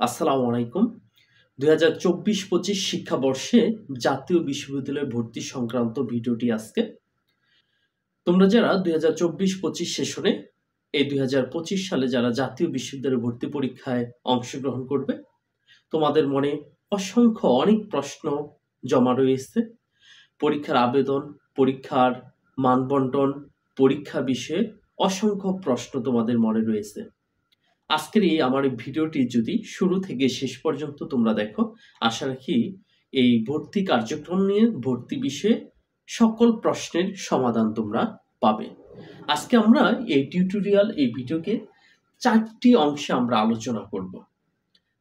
আসসালামু আলাইকুম। ২০২৪-২৫ শিক্ষাবর্ষে জাতীয় বিশ্ববিদ্যালয়ে ভর্তি সংক্রান্ত ভিডিওটি আজকে। তোমরা যারা ২০২৪-২৫ সেশনে এই ২০২৫ সালে যারা জাতীয় বিশ্ববিদ্যালয়ে ভর্তি পরীক্ষায় অংশগ্রহণ করবে, তোমাদের মনে অসংখ্য অনেক প্রশ্ন জমা রয়েছে। পরীক্ষার আবেদন, পরীক্ষার মানবন্টন, পরীক্ষা বিষয়ে অসংখ্য প্রশ্ন তোমাদের মনে রয়েছে। আজকের আমার এই ভিডিওটি যদি শুরু থেকে শেষ পর্যন্ত তোমরা দেখো, আশা রাখি এই ভর্তি কার্যক্রম নিয়ে ভর্তি বিষয়ে সকল প্রশ্নের সমাধান তোমরা পাবে। আজকে আমরা এই টিউটোরিয়াল এই ভিডিওকে 4টি অংশে আমরা আলোচনা করব।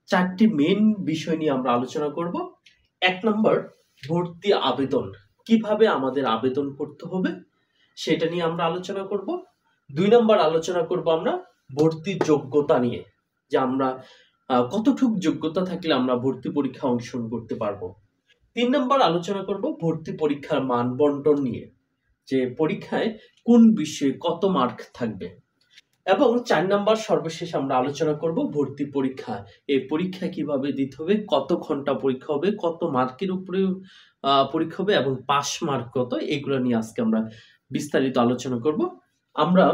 4টি মেইন বিষয় নিয়ে আমরা আলোচনা করব। 1 নম্বর, ভর্তি আবেদন, কিভাবে আমাদের আবেদন করতে হবে সেটা নিয়ে আমরা আলোচনা করব। 2 নম্বর আলোচনা করব আমরা ভর্তি যোগ্যতা নিয়ে, যে আমরা কতটুকু যোগ্যতা থাকলে আমরা ভর্তি পরীক্ষা অংশগ্রহণ করতে পারবো। 3 নম্বর আলোচনা করব ভর্তি পরীক্ষার মানবন্টন নিয়ে, যে পরীক্ষায় কোন বিষয়ে কত মার্ক থাকবে। এবং 4 নম্বর সর্বশেষ আমরা আলোচনা করব ভর্তি পরীক্ষা, এই পরীক্ষা কিভাবে দিতে হবে, কত ঘন্টা পরীক্ষা হবে, কত মার্কের উপরে পরীক্ষা হবে এবং পাস মার্ক কত, এগুলো নিয়ে আজকে আমরা বিস্তারিত আলোচনা করব। আমরা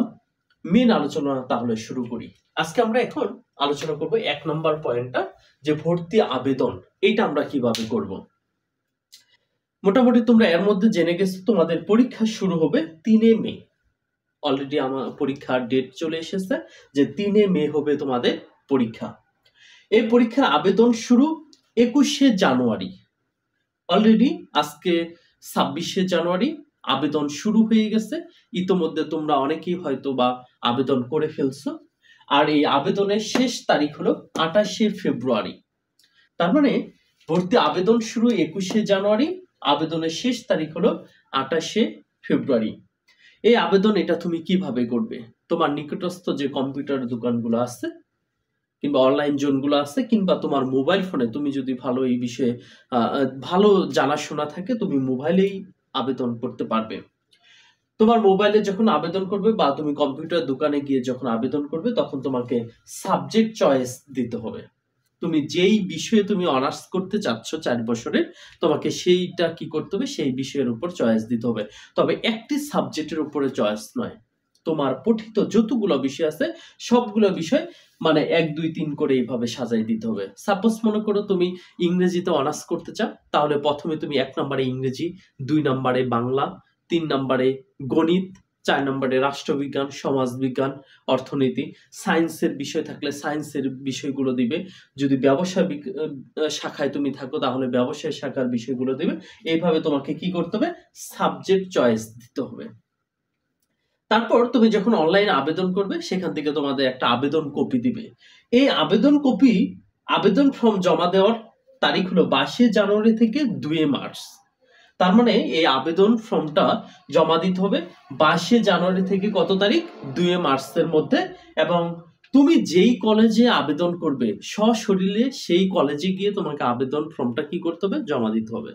মেন আলোচনা তাহলে শুরু করি। আজকে আমরা এখন আলোচনা করব 1 নম্বর পয়েন্টটা, যে ভর্তি আবেদন, এটা আমরা কিভাবে করব। মোটামুটি তোমরা এর মধ্যে জেনে গেছো তোমাদের পরীক্ষা শুরু হবে 3 মে। অলরেডি আমার পরীক্ষার ডেট চলে এসেছে, যে 3 মে হবে তোমাদের পরীক্ষা। এই পরীক্ষার আবেদন শুরু 21 জানুয়ারি। অলরেডি আজকে 26 জানুয়ারি, আবেদন শুরু হয়ে গেছে। ইতোমধ্যে তোমরা অনেকেই হয়তো বা আবেদন করে ফেলছো। আর এই আবেদনের শেষ তারিখ হলো 28 ফেব্রুয়ারি। তার মানে ভর্তি আবেদন শুরু 21 জানুয়ারি, আবেদনের শেষ তারিখ হলো 28 ফেব্রুয়ারি। এই আবেদন এটা তুমি কিভাবে করবে? তোমার নিকটস্থ যে কম্পিউটার দোকানগুলো আছে কিংবা অনলাইন জোনগুলো আছে, কিংবা তোমার মোবাইল ফোনে তুমি যদি ভালো এই বিষয়ে ভালো জানাশোনা থাকে, তুমি মোবাইলেই আবেদন করতে পারবে। তোমার মোবাইলে যখন আবেদন করবে বা তুমি কম্পিউটার দোকানে গিয়ে যখন আবেদন করবে, তখন তোমাকে সাবজেক্ট চয়েস দিতে হবে। তুমি যেই বিষয়ে তুমি অনার্স করতে চাচ্ছ 4 বছরে, তোমাকে সেইটা কি করতে হবে, সেই বিষয়ের উপর চয়েস দিতে হবে। তবে একটি সাবজেক্টের উপরে চয়েস নয়, তোমার পঠিত যতগুলো বিষয় আছে সবগুলো বিষয় মানে 1 2 3 করে এইভাবে সাজাই দিতে হবে। সাপোজ মনে করো তুমি ইংরেজিতে অনার্স করতে চাও, তাহলে প্রথমে তুমি 1 নম্বরে ইংরেজি, 2 নম্বরে বাংলা, 3 নম্বরে গণিত, 4 নম্বরে রাষ্ট্রবিজ্ঞান, সমাজবিজ্ঞান, অর্থনীতি, সায়েন্সের বিষয় থাকলে সায়েন্সের বিষয়গুলো দিবে। যদি ব্যবসায় শাখায় তুমি থাকো, তাহলে ব্যবসায় শাখার বিষয়গুলো দিবে। এইভাবে তোমাকে কি করতে হবে, সাবজেক্ট চয়েস দিতে হবে। তারপর তুমি যখন অনলাইনে আবেদন করবে, সেখান থেকে তোমাদের একটা আবেদন কপি দিবে। এই আবেদন কপি, আবেদন ফর্ম জমা দেওয়ার তারিখ হলো 22 জানুয়ারি থেকে 2 মার্চ। তার মানে এই আবেদন ফর্মটা জমা দিতে হবে 22 জানুয়ারি থেকে কত তারিখ, 2 মার্চের মধ্যে। এবং তুমি যেই কলেজে আবেদন করবে, সশরীরে সেই কলেজে গিয়ে তোমাকে আবেদন ফর্মটা কি করতে হবে, জমা দিতে হবে।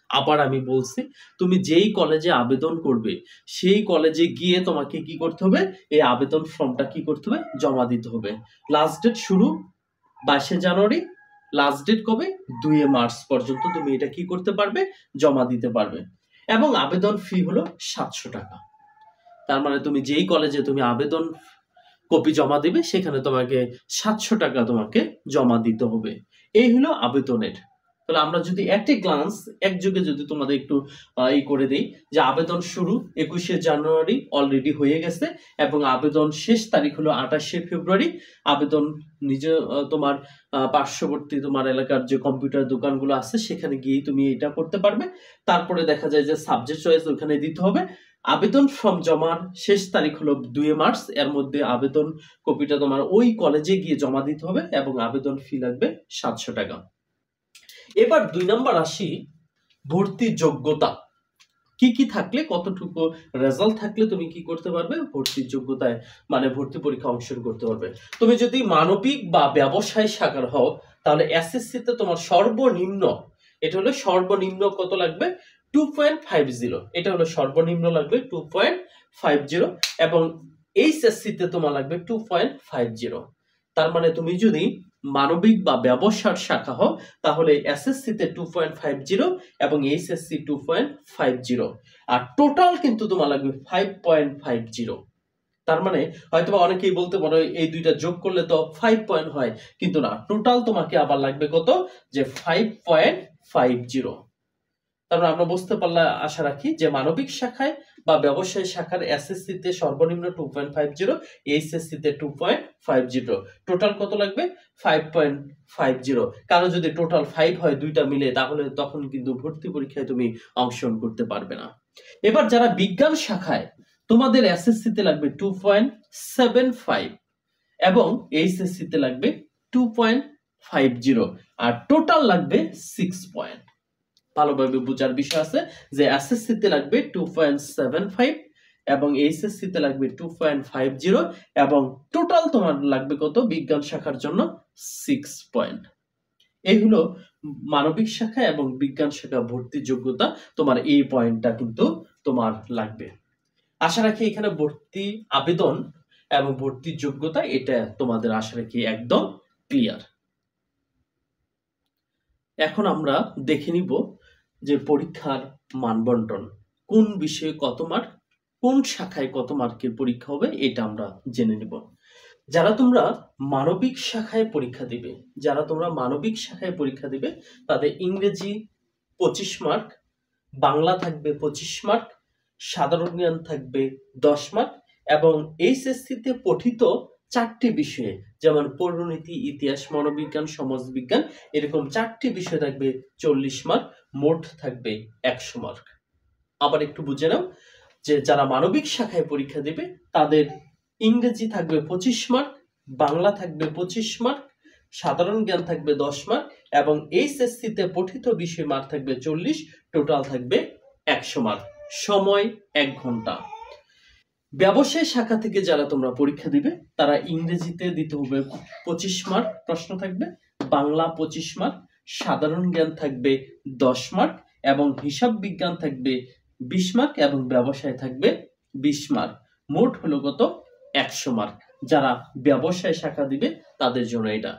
আবার আমি বলছি, তুমি যেই কলেজে আবেদন করবে সেই কলেজে গিয়ে তোমাকে কি করতে হবে, এই আবেদন ফর্মটা কি করতে হবে, জমা দিতে হবে। লাস্ট ডেট শুরু 22 জানুয়ারি, লাস্ট ডেট কবে, 2 মার্চ পর্যন্ত তুমি এটা কি করতে পারবে, জমা দিতে পারবে। এবং আবেদন ফি হলো 700 টাকা। তার মানে তুমি যেই কলেজে তুমি আবেদন কপি জমা দিবে, সেখানে তোমাকে 700 টাকা তোমাকে জমা দিতে হবে। এই হলো আবেদনের। তাহলে আমরা যদি একটা গ্লান্স একযোগে যদি তোমাদের একটু করে দেই, যে আবেদন শুরু 21 জানুয়ারি অলরেডি হয়ে গেছে, এবং আবেদন শেষ তারিখ হলো 28 ফেব্রুয়ারি। আবেদন নিজে তোমার পার্শ্ববর্তী তোমার এলাকার যে কম্পিউটার দোকানগুলো আছে সেখানে গিয়ে তুমি এটা করতে পারবে। তারপরে দেখা যায় যে সাবজেক্ট চয়েস ওখানে দিতে হবে। আবেদন ফর্ম জমার শেষ তারিখ হলো 2 মার্চ। এর মধ্যে আবেদন কপিটা তোমার ওই কলেজে গিয়ে জমা দিতে হবে, এবং আবেদন ফি লাগবে 700 টাকা। এবার 2 নম্বর আসি, ভর্তি যোগ্যতা কি কি থাকলে, কতটুকু রেজাল্ট থাকলে তুমি কি করতে পারবে, ভর্তি যোগ্যতায় মানে ভর্তি পরীক্ষা অংশগ্রহণ করতে পারবে। তুমি যদি মানবিক বা ব্যবসায় শাখার হও, তাহলে এসএসসি তে তোমার সর্বনিম্ন, এটা হলো সর্বনিম্ন কত লাগবে, 2.50। এটা হলো সর্বনিম্ন লাগবে 2.50, এবং এইচএসসি তে তোমার লাগবে 2.50। তার মানে তুমি যদি মানবিক বা ব্যবসার শাখা হও তাহলে এসএসসিতে 2.50 এবং এইচএসসি 2.50 আর টোটাল কিন্তু তোমার লাগবে 5.50। তার মানে হয়তো অনেকেই বলতে পারো এই দুইটা যোগ করলে তো 5 পয়েন্ট হয়, কিন্তু না, টোটাল তোমাকে আবার লাগবে কত, যে 5.50। তারপর আমরা বুঝতে পারলাম আশা রাখি যে মানবিক শাখায় বা ব্যবসায় শাখার এসএসসি তে সর্বনিম্ন 2.50, এইচএসসি তে 2.50, টোটাল কত লাগবে 5.50। কারণ যদি টোটাল 5 হয় দুইটা মিলে তাহলে তখন কিন্তু ভর্তি পরীক্ষায় তুমি অংশগ্রহণ করতে পারবে না। এবার যারা বিজ্ঞান শাখায় তোমাদের এসএসসি তে লাগবে 2.75 এবং এইচএসসি তে লাগবে 2.50 আর টোটাল লাগবে 6 পয়েন্ট। ভালোভাবে বোঝার বিষয় আছে যে এসএসসি তে লাগবে 2.75 এবং এইচএসসি তে লাগবে 2.50 এবং টোটাল তোমার লাগবে কত বিজ্ঞান শাখার জন্য 6 পয়েন্ট। এই হলো মানবিক শাখা এবং বিজ্ঞান শাখা ভর্তি যোগ্যতা, তোমার এই পয়েন্টটা কিন্তু তোমার লাগবে। আশা রাখি এখানে ভর্তি আবেদন এবং ভর্তি যোগ্যতা এটা তোমাদের আশা রাখি একদম ক্লিয়ার। এখন আমরা দেখে নিব যে পরীক্ষার মানবন্টন, কোন বিষয়ে কত মার্ক, কোন শাখায় কত মার্কের পরীক্ষা হবে এটা আমরা জেনে নিব। যারা তোমরা মানবিক শাখায় পরীক্ষা দিবে, তাদের ইংরেজি 25 মার্ক, বাংলা থাকবে 25 মার্ক, সাধারণ জ্ঞান থাকবে 10 মার্ক এবং এইচএসসি তে পঠিত 4টি বিষয়ে যেমন পৌরনীতি, ইতিহাস, মনোবিজ্ঞান, সমাজবিজ্ঞান এরকম 4টি বিষয় থাকবে 40 মার্ক, মোট থাকবে 100 মার্ক। আবার একটু বুঝে নাও যে যারা মানবিক শাখায় পরীক্ষা দিবে তাদের ইংরেজি থাকবে 25 মার্ক, বাংলা থাকবে 25 মার্ক, সাধারণ জ্ঞান থাকবে 10 মার্ক এবং এইচএসসি তে পঠিত বিষয় মার্ক থাকবে 40, টোটাল থাকবে 100 মার্ক। সময় 1 ঘন্টা। ব্যবসায় শাখা থেকে যারা তোমরা পরীক্ষা দিবে তারা ইংরেজিতে দিতে হবে 25 মার্ক প্রশ্ন থাকবে, বাংলা 25 মার্ক, সাধারণ জ্ঞান থাকবে 10 মার্ক এবং হিসাব বিজ্ঞান থাকবে 20 মার্ক এবং ব্যবসায় থাকবে 20 মার্ক। মোট হলো কত 100 মার্ক। যারা ব্যবসায় শাখা দিবে তাদের জন্য এটা।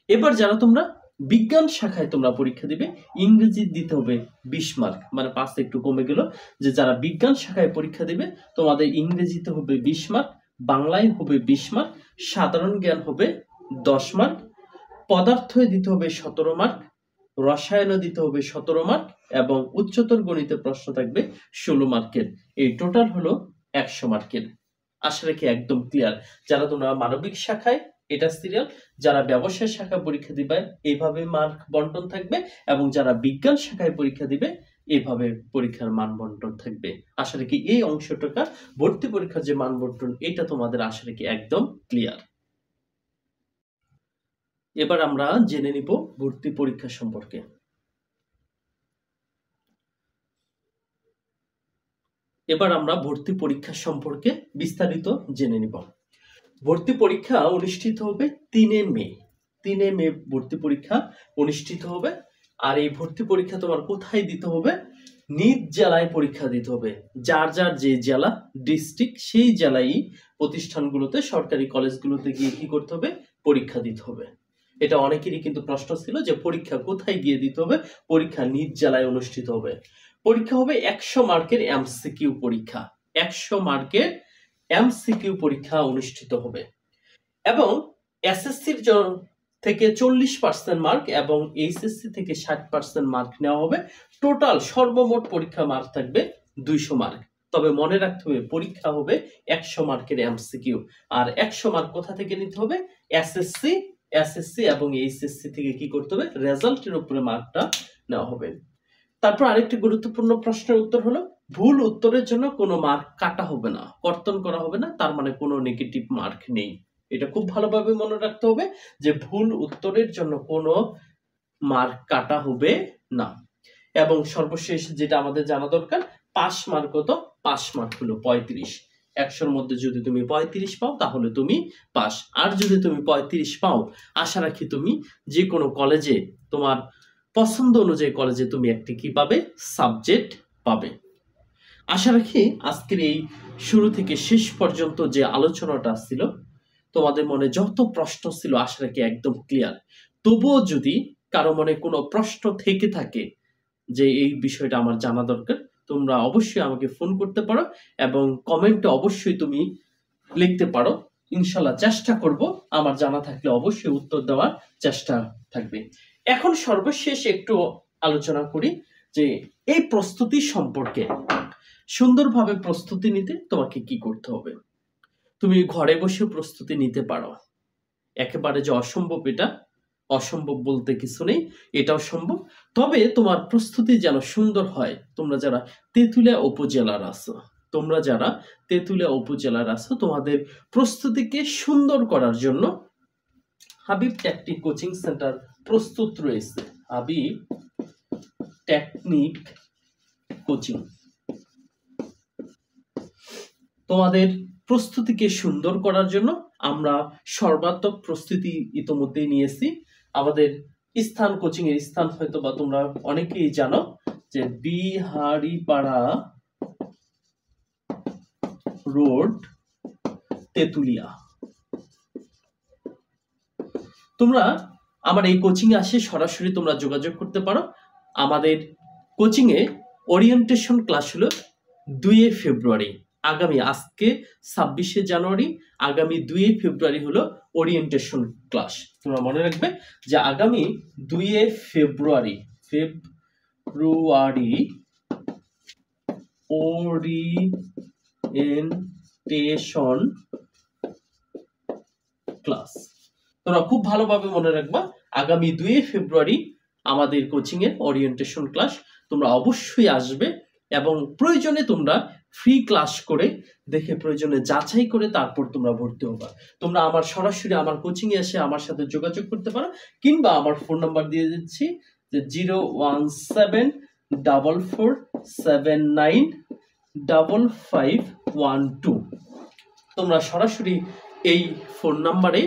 এবার যারা তোমরা বিজ্ঞান শাখায় তোমরা পরীক্ষা দিবে ইংরেজি দিতে হবে 20 মার্ক, মানে 5 একটু কমে গেল। যে যারা বিজ্ঞান শাখায় পরীক্ষা দিবে তোমাদের ইংরেজিতে হবে 20 মার্ক, বাংলায় হবে 20 মার্ক, সাধারণ জ্ঞান হবে 10 মার্ক, পদার্থে দিতে হবে 17 মার্ক, রসায়নে দিতে হবে 17 মার্ক এবং উচ্চতর গণিতে প্রশ্ন থাকবে 16 মার্কের। এই টোটাল হলো 100 মার্কের। আশা রাখি একদম ক্লিয়ার। যারা তোমরা মানবিক শাখায় এটা সিরিয়াল, যারা ব্যবসায় শাখা পরীক্ষা দিবে এইভাবে মার্ক বন্টন থাকবে এবং যারা বিজ্ঞান শাখায় পরীক্ষা দিবে এইভাবে পরীক্ষার মান বন্টন থাকবে। আশা রাখি এই অংশটা ভর্তি পরীক্ষার যে মান বন্টন এটা তোমাদের আশা রাখি একদম ক্লিয়ার। এবার আমরা জেনে নিব ভর্তি পরীক্ষা সম্পর্কে। বিস্তারিত জেনে নিব। ভর্তি পরীক্ষা অনুষ্ঠিত হবে 3 মে। 3 মে ভর্তি পরীক্ষা অনুষ্ঠিত হবে। আর এই ভর্তি পরীক্ষা তোমার কোথায় দিতে হবে? নিজ জেলায় পরীক্ষা দিতে হবে। যার যার যে জেলা ডিস্ট্রিক্ট সেই জেলায় প্রতিষ্ঠানগুলোতে সরকারি কলেজগুলোতে গিয়ে কি করতে হবে? পরীক্ষা দিতে হবে। এটা অনেকেরই কিন্তু প্রশ্ন ছিল যে পরীক্ষা কোথায় গিয়ে দিতে হবে? পরীক্ষা নিজ জেলায় অনুষ্ঠিত হবে। পরীক্ষা হবে 100 মার্কের এমসিকিউ পরীক্ষা। 100 মার্কের এমসিকিউ পরীক্ষা অনুষ্ঠিত হবে এবং এসএসসির থেকে 40% মার্ক এবং এইচএসসি থেকে 60% মার্ক নেওয়া হবে। টোটাল সর্বমোট পরীক্ষা মার্ক থাকবে 200 মার্ক। তবে মনে রাখতে হবে পরীক্ষা হবে 100 মার্কের এমসিকিউ। আর 100 মার্ক কোথা থেকে নিতে হবে? এসএসসি এবং এইচএসসি থেকে কি করতে হবে? রেজাল্টের উপরে মার্কটা নেওয়া হবে। তারপর আরেকটি গুরুত্বপূর্ণ প্রশ্নের উত্তর হলো ভুল উত্তরের জন্য কোনো মার্ক কাটা হবে না, কর্তন করা হবে না, তার মানে কোনো নেগেটিভ মার্ক নেই। এটা খুব ভালোভাবে মনে রাখতে হবে যে ভুল উত্তরের জন্য কোনো মার্ক কাটা হবে না। এবং সর্বশেষ যেটা আমাদের জানা দরকার, পাস মার্ক কত? পাস মার্ক হলো 35। 100-র মধ্যে যদি তুমি 35 পাও তাহলে তুমি পাস। আর যদি তুমি 35 পাও আশা রাখি তুমি যে কোনো কলেজে তোমার পছন্দ অনুযায়ী কলেজে তুমি একটি কি পাবে? সাবজেক্ট পাবে। আশা রাখি আজকের এই শুরু থেকে শেষ পর্যন্ত যে আলোচনাটা ছিল তোমাদের মনে যত প্রশ্ন ছিল আশা রাখি একদম ক্লিয়ার। তবুও যদি কারো মনে কোনো প্রশ্ন থেকে থাকে যে এই বিষয়টা আমার জানা দরকার, তোমরা অবশ্যই আমাকে ফোন করতে পারো এবং কমেন্টে অবশ্যই তুমি লিখতে পারো। ইনশাল্লাহ চেষ্টা করব, আমার জানা থাকলে অবশ্যই উত্তর দেওয়ার চেষ্টা থাকবে। এখন সর্বশেষ একটু আলোচনা করি যে এই প্রস্তুতি সম্পর্কে। সুন্দরভাবে প্রস্তুতি নিতে তোমাকে কি করতে হবে। তুমি ঘরে বসে প্রস্তুতি নিতে পারো, একেবারে যে অসম্ভব এটা অসম্ভব বলতে কিছু নেই, এটাও সম্ভব। তবে তোমার প্রস্তুতি যেন সুন্দর হয়। তোমরা যারা তেঁতুলিয়া উপজেলার আছো তোমাদের প্রস্তুতিকে সুন্দর করার জন্য হাবিব টেকনিক কোচিং সেন্টার প্রস্তুত রয়েছে। হাবিব টেকনিক কোচিং তোমাদের প্রস্তুতিকে সুন্দর করার জন্য আমরা সর্বাত্মক প্রস্তুতি ইতোমধ্যেই নিয়েছি। আমাদের স্থান, কোচিং এর স্থান হয়তো বা তোমরা অনেকেই জানো যে বিহারীপাড়া রোড, তেঁতুলিয়া। তোমরা আমার এই কোচিং এ আসে সরাসরি তোমরা যোগাযোগ করতে পারো। আমাদের কোচিং এ ওরিয়েন্টেশন ক্লাস হলো 2 ফেব্রুয়ারি, আগামী, আজকে 26 জানুয়ারি, আগামী 2 ফেব্রুয়ারি হলো ওরিয়েন্টেশন ক্লাস। তোমরা মনে রাখবে যে আগামী 2 ফেব্রুয়ারি ওরিয়েন্টেশন ক্লাস। তোমরা খুব ভালোভাবে মনে রাখবা, আগামী 2 ফেব্রুয়ারি আমাদের কোচিং এর ওরিয়েন্টেশন ক্লাস। তোমরা অবশ্যই আসবে এবং প্রয়োজনে তোমরা ফ্রি ক্লাস করে দেখে, প্রয়োজনে যাচাই করে তারপর তোমরা ভর্তি হবা। তোমরা আমার সরাসরি আমার কোচিং এ এসে আমার সাথে যোগাযোগ করতে পারো, কিংবা আমার ফোন নাম্বার দিয়ে দিচ্ছি যে 01744795512। তোমরা সরাসরি এই ফোন নাম্বারে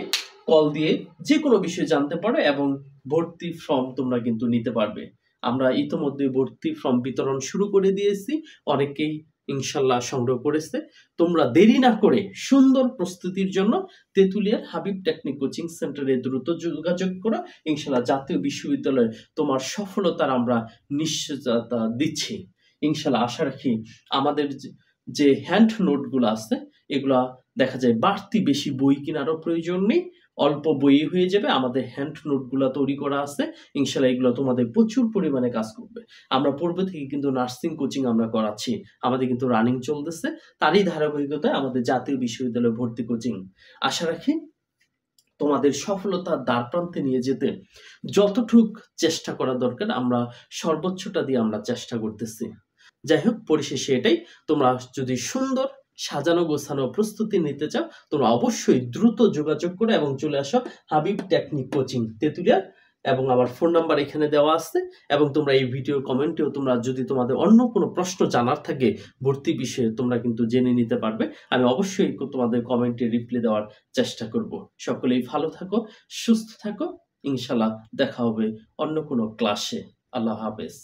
কল দিয়ে যে কোনো বিষয় জানতে পারো এবং ভর্তি ফর্ম তোমরা কিন্তু নিতে পারবে। আমরা ইতোমধ্যে ভর্তি ফর্ম বিতরণ শুরু করে দিয়েছি, অনেকেই ইনশাল্লাহ সংগ্রহ করেছে। তোমরা দেরি না করে সুন্দর প্রস্তুতির জন্য তেঁতুলিয়ার হাবিব টেকনিক কোচিং সেন্টারে দ্রুত যোগাযোগ করো। ইনশাল্লাহ জাতীয় বিশ্ববিদ্যালয়ে তোমার সফলতার আমরা নিশ্চয়তা দিচ্ছি। ইনশাল্লাহ আশা রাখি আমাদের যে হ্যান্ড নোটগুলো আছে এগুলা দেখা যায় বাড়তি বেশি বই কেনারও প্রয়োজন নেই, অল্প বই হয়ে যাবে। আমাদের হ্যান্ড নোটগুলো তৈরি করা আছে, ইনশাল্লাহ এগুলো তোমাদের প্রচুর পরিমাণে কাজ করবে। আমরা পূর্বে থেকে কিন্তু নার্সিং কোচিং আমরা করাচ্ছি, আমাদের কিন্তু রানিং চলতেছে, তারই ধারাবাহিকতায় আমাদের জাতীয় বিশ্ববিদ্যালয়ে ভর্তি কোচিং। আশা রাখি তোমাদের সফলতার দ্বার প্রান্তে নিয়ে যেতে যতটুক চেষ্টা করা দরকার আমরা সর্বোচ্চটা দিয়ে আমরা চেষ্টা করতেছি। যাই হোক, পরিশেষে এটাই, তোমরা যদি সুন্দর সাজানো গোছানো প্রস্তুতি নিতে চাও তোমরা অবশ্যই দ্রুত যোগাযোগ করো এবং চলে আসো হাবিব টেকনিক কোচিং তেঁতুলিয়া, এবং আমার ফোন নাম্বার এখানে দেওয়া আছে। এবং তোমরা এই ভিডিও কমেন্টেও তোমরা যদি তোমাদের অন্য কোনো প্রশ্ন জানার থাকে ভর্তি বিষয়ে তোমরা কিন্তু জেনে নিতে পারবে। আমি অবশ্যই তোমাদের কমেন্টে রিপ্লাই দেওয়ার চেষ্টা করব। সকলেই ভালো থাকো, সুস্থ থাকো, ইনশাল্লাহ দেখা হবে অন্য কোনো ক্লাসে। আল্লাহ হাফেজ।